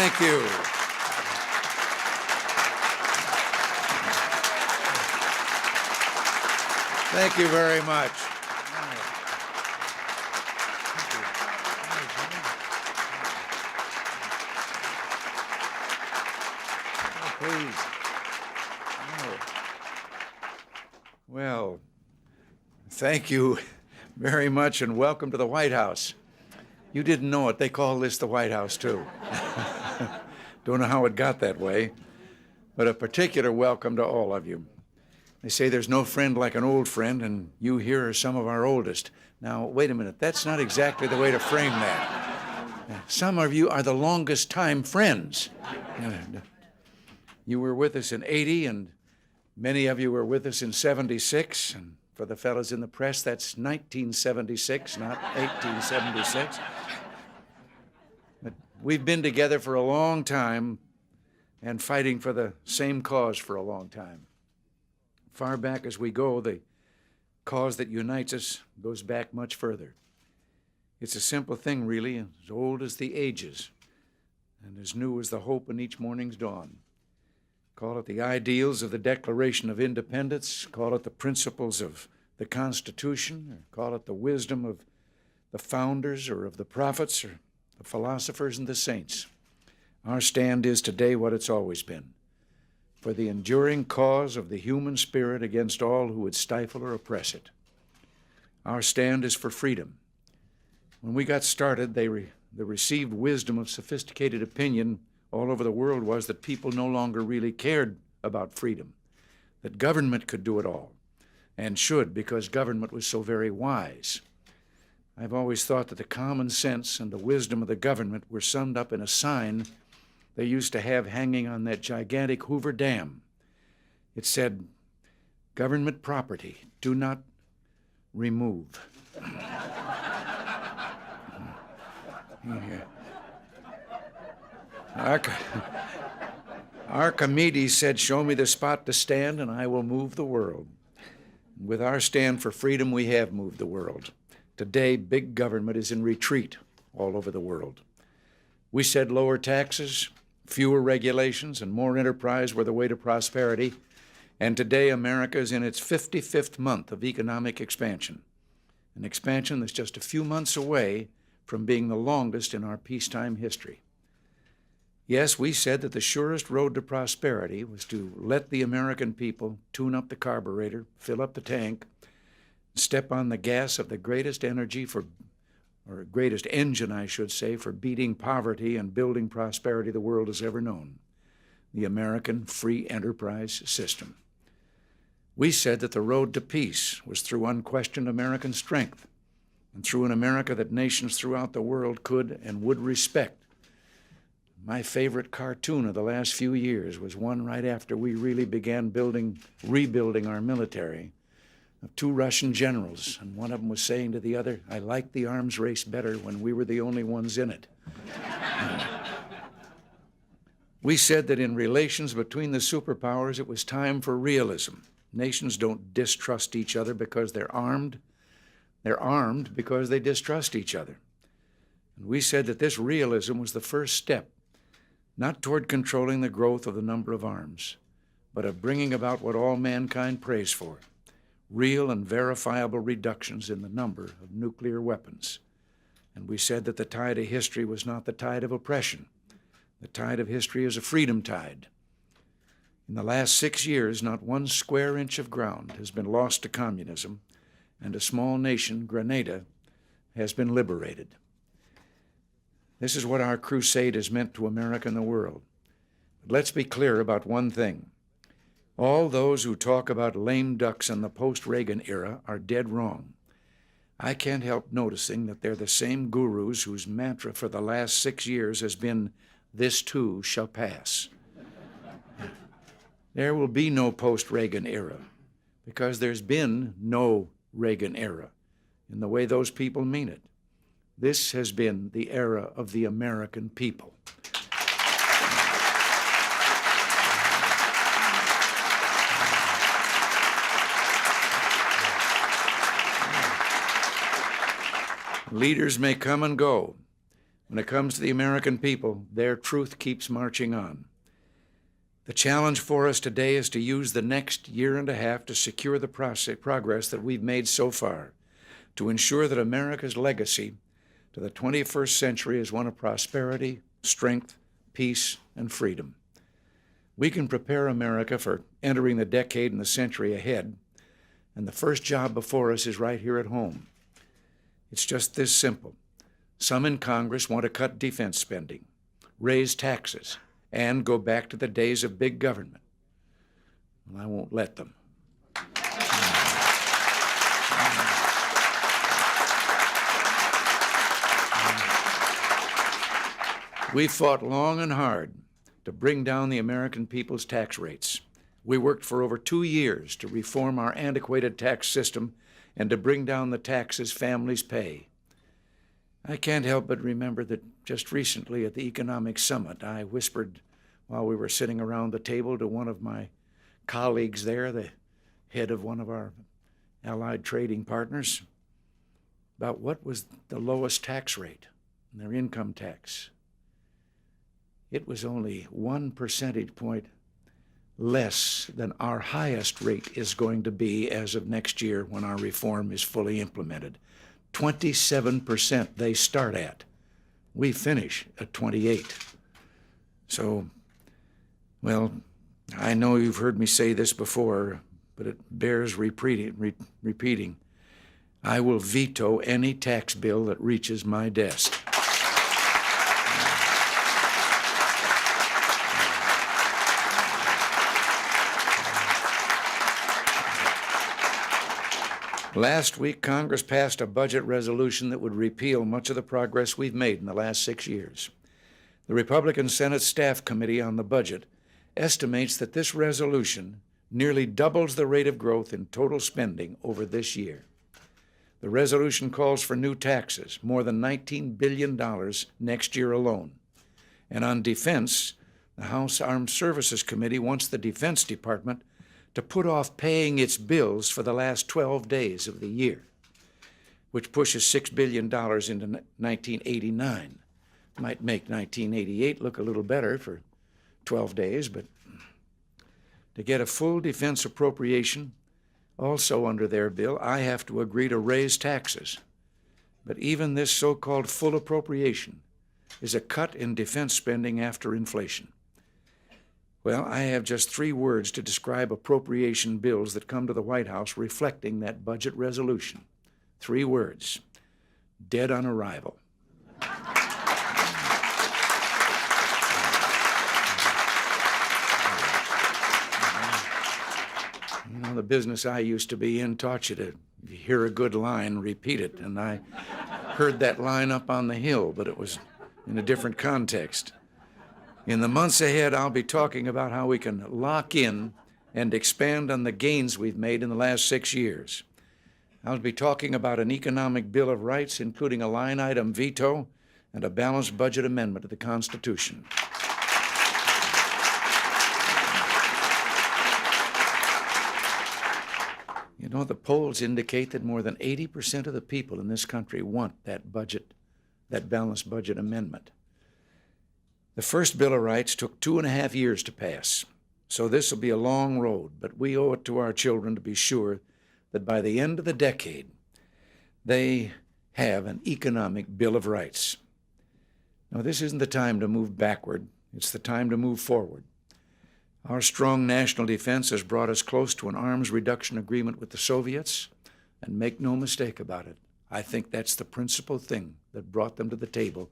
Thank you. Thank you very much. Please. Well, thank you very much, and welcome to the White House. You didn't know it. They call this the White House, too. Don't know how it got that way, but a particular welcome to all of you. They say there's no friend like an old friend, and you here are some of our oldest. Now, wait a minute. That's not exactly the way to frame that. Some of you are the longest time friends. You were with us in '80, and many of you were with us in '76, and for the fellows in the press, that's 1976, not 1876. But we've been together for a long time and fighting for the same cause for a long time. Far back as we go, the cause that unites us goes back much further. It's a simple thing, really, as old as the ages, and as new as the hope in each morning's dawn. Call it the ideals of the Declaration of Independence, call it the principles of the Constitution, or call it the wisdom of the founders or of the prophets or the philosophers and the saints. Our stand is today what it's always been, for the enduring cause of the human spirit against all who would stifle or oppress it. Our stand is for freedom. When we got started, the received wisdom of sophisticated opinion all over the world was that people no longer really cared about freedom, that government could do it all, and should, because government was so very wise. I've always thought that the common sense and the wisdom of the government were summed up in a sign they used to have hanging on that gigantic Hoover Dam. It said, "Government property, do not remove." Archimedes said, "Show me the spot to stand and I will move the world." With our stand for freedom, we have moved the world. Today, big government is in retreat all over the world. We said lower taxes, fewer regulations, and more enterprise were the way to prosperity, and today America is in its 55th month of economic expansion, an expansion that's just a few months away from being the longest in our peacetime history. Yes, we said that the surest road to prosperity was to let the American people tune up the carburetor, fill up the tank, step on the gas of the greatest greatest engine, I should say, for beating poverty and building prosperity the world has ever known, the American free enterprise system. We said that the road to peace was through unquestioned American strength and through an America that nations throughout the world could and would respect. My favorite cartoon of the last few years was one right after we really began rebuilding our military, of two Russian generals, and one of them was saying to the other, "I liked the arms race better when we were the only ones in it." We said that in relations between the superpowers, it was time for realism. Nations don't distrust each other because they're armed. They're armed because they distrust each other. And we said that this realism was the first step, not toward controlling the growth of the number of arms, but of bringing about what all mankind prays for, real and verifiable reductions in the number of nuclear weapons. And we said that the tide of history was not the tide of oppression. The tide of history is a freedom tide. In the last 6 years, not one square inch of ground has been lost to communism, and a small nation, Grenada, has been liberated. This is what our crusade has meant to America and the world. But let's be clear about one thing. All those who talk about lame ducks in the post-Reagan era are dead wrong. I can't help noticing that they're the same gurus whose mantra for the last 6 years has been, "This too shall pass." There will be no post-Reagan era, because there's been no Reagan era in the way those people mean it. This has been the era of the American people. Leaders may come and go, When it comes to the American people, their truth keeps marching on. The challenge for us today is to use the next year and a half to secure the progress that we've made so far, to ensure that America's legacy to the 21st century is one of prosperity, strength, peace, and freedom. We can prepare America for entering the decade and the century ahead, and the first job before us is right here at home. It's just this simple. Some in Congress want to cut defense spending, raise taxes, and go back to the days of big government. Well, I won't let them. We fought long and hard to bring down the American people's tax rates. We worked for over 2 years to reform our antiquated tax system and to bring down the taxes families pay. I can't help but remember that just recently at the Economic Summit, I whispered while we were sitting around the table to one of my colleagues there, the head of one of our allied trading partners, about what was the lowest tax rate in their income tax. It was only 1 percentage point less than our highest rate is going to be as of next year when our reform is fully implemented. 27% they start at. We finish at 28. So, well, I know you've heard me say this before, but it bears repeating. I will veto any tax bill that reaches my desk. Last week, Congress passed a budget resolution that would repeal much of the progress we've made in the last 6 years. The Republican Senate Staff Committee on the Budget estimates that this resolution nearly doubles the rate of growth in total spending over this year. The resolution calls for new taxes, more than $19 billion next year alone. And on defense, the House Armed Services Committee wants the Defense Department to put off paying its bills for the last 12 days of the year, which pushes $6 billion into 1989. Might make 1988 look a little better for 12 days, but to get a full defense appropriation, also under their bill, I have to agree to raise taxes. But even this so-called full appropriation is a cut in defense spending after inflation. Well, I have just 3 words to describe appropriation bills that come to the White House reflecting that budget resolution. 3 words: dead on arrival. You know, the business I used to be in taught you to hear a good line, repeat it, and I heard that line up on the hill, but it was in a different context. In the months ahead, I'll be talking about how we can lock in and expand on the gains we've made in the last 6 years. I'll be talking about an economic Bill of Rights, including a line item veto and a balanced budget amendment to the Constitution. You know, the polls indicate that more than 80% of the people in this country want that balanced budget amendment. The first Bill of Rights took 2.5 years to pass, so this will be a long road, but we owe it to our children to be sure that by the end of the decade, they have an economic Bill of Rights. Now, this isn't the time to move backward. It's the time to move forward. Our strong national defense has brought us close to an arms reduction agreement with the Soviets, and make no mistake about it, I think that's the principal thing that brought them to the table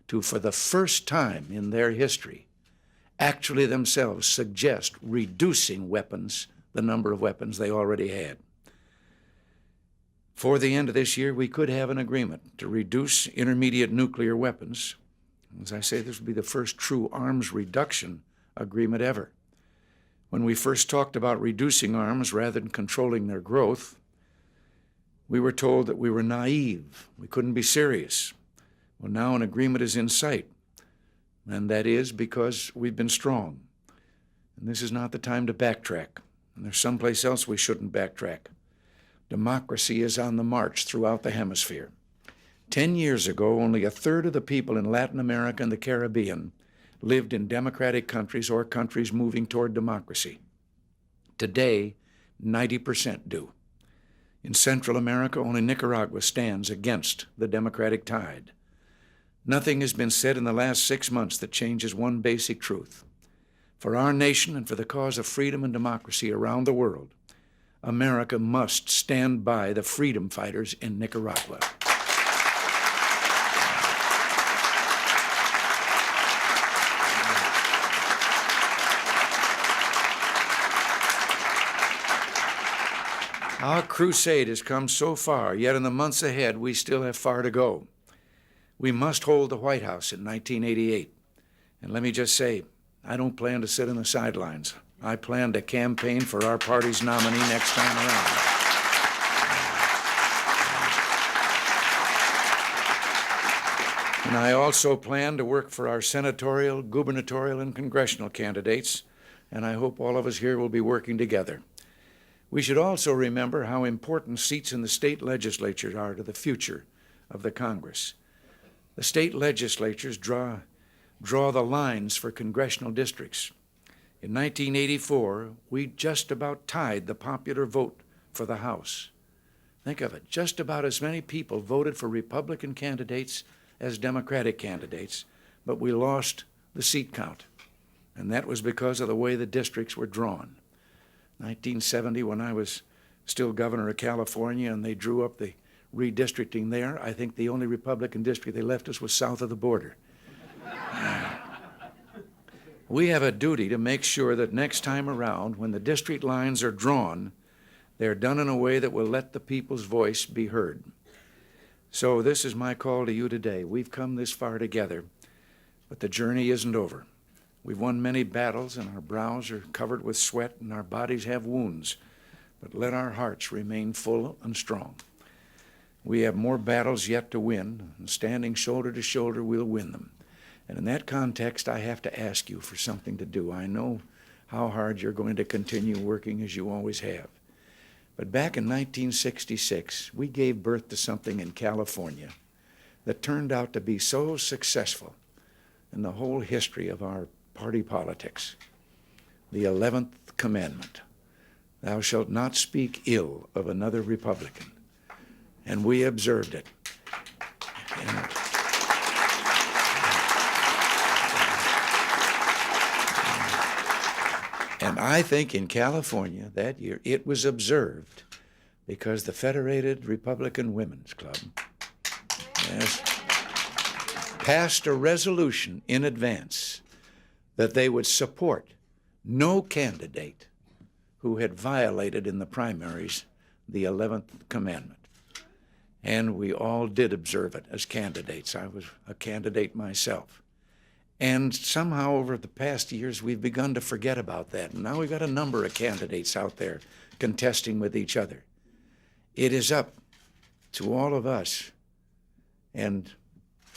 to, for the first time in their history, actually themselves suggest reducing weapons, the number of weapons they already had. For the end of this year, we could have an agreement to reduce intermediate nuclear weapons. As I say, this will be the first true arms reduction agreement ever. When we first talked about reducing arms rather than controlling their growth, we were told that we were naive. We couldn't be serious. Well, now an agreement is in sight, and that is because we've been strong. And this is not the time to backtrack, and there's someplace else we shouldn't backtrack. Democracy is on the march throughout the hemisphere. 10 years ago, only a third of the people in Latin America and the Caribbean lived in democratic countries or countries moving toward democracy. Today, 90% do. In Central America, only Nicaragua stands against the democratic tide. Nothing has been said in the last 6 months that changes one basic truth. For our nation and for the cause of freedom and democracy around the world, America must stand by the freedom fighters in Nicaragua. Our crusade has come so far, yet in the months ahead, we still have far to go. We must hold the White House in 1988. And let me just say, I don't plan to sit on the sidelines. I plan to campaign for our party's nominee next time around. And I also plan to work for our senatorial, gubernatorial, and congressional candidates, and I hope all of us here will be working together. We should also remember how important seats in the state legislatures are to the future of the Congress. The state legislatures draw the lines for congressional districts. In 1984, we just about tied the popular vote for the House. Think of it, just about as many people voted for Republican candidates as Democratic candidates, but we lost the seat count. And that was because of the way the districts were drawn. 1970, when I was still governor of California and they drew up the redistricting there, I think the only Republican district they left us was south of the border. We have a duty to make sure that next time around, when the district lines are drawn, they're done in a way that will let the people's voice be heard. So this is my call to you today. We've come this far together, but the journey isn't over. We've won many battles, and our brows are covered with sweat, and our bodies have wounds. But let our hearts remain full and strong. We have more battles yet to win, and standing shoulder to shoulder, we'll win them. And in that context, I have to ask you for something to do. I know how hard you're going to continue working as you always have. But back in 1966, we gave birth to something in California that turned out to be so successful in the whole history of our party politics. The 11th commandment, thou shalt not speak ill of another Republican. And we observed it. And I think in California that year it was observed because the Federated Republican Women's Club passed a resolution in advance that they would support no candidate who had violated in the primaries the 11th commandment. And we all did observe it as candidates. I was a candidate myself. And somehow over the past years, we've begun to forget about that. And now we've got a number of candidates out there contesting with each other. It is up to all of us and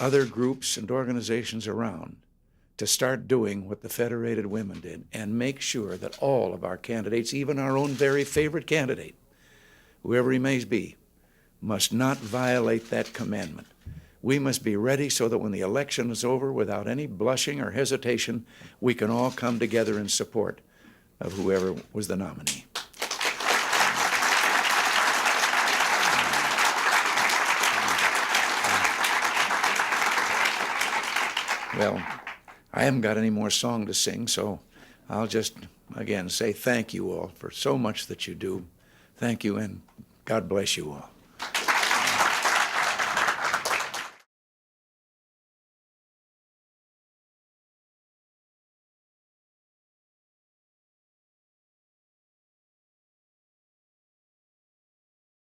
other groups and organizations around to start doing what the Federated Women did and make sure that all of our candidates, even our own very favorite candidate, whoever he may be, must not violate that commandment. We must be ready so that when the election is over, without any blushing or hesitation, we can all come together in support of whoever was the nominee. Well, I haven't got any more song to sing, so I'll just, again, say thank you all for so much that you do. Thank you, and God bless you all.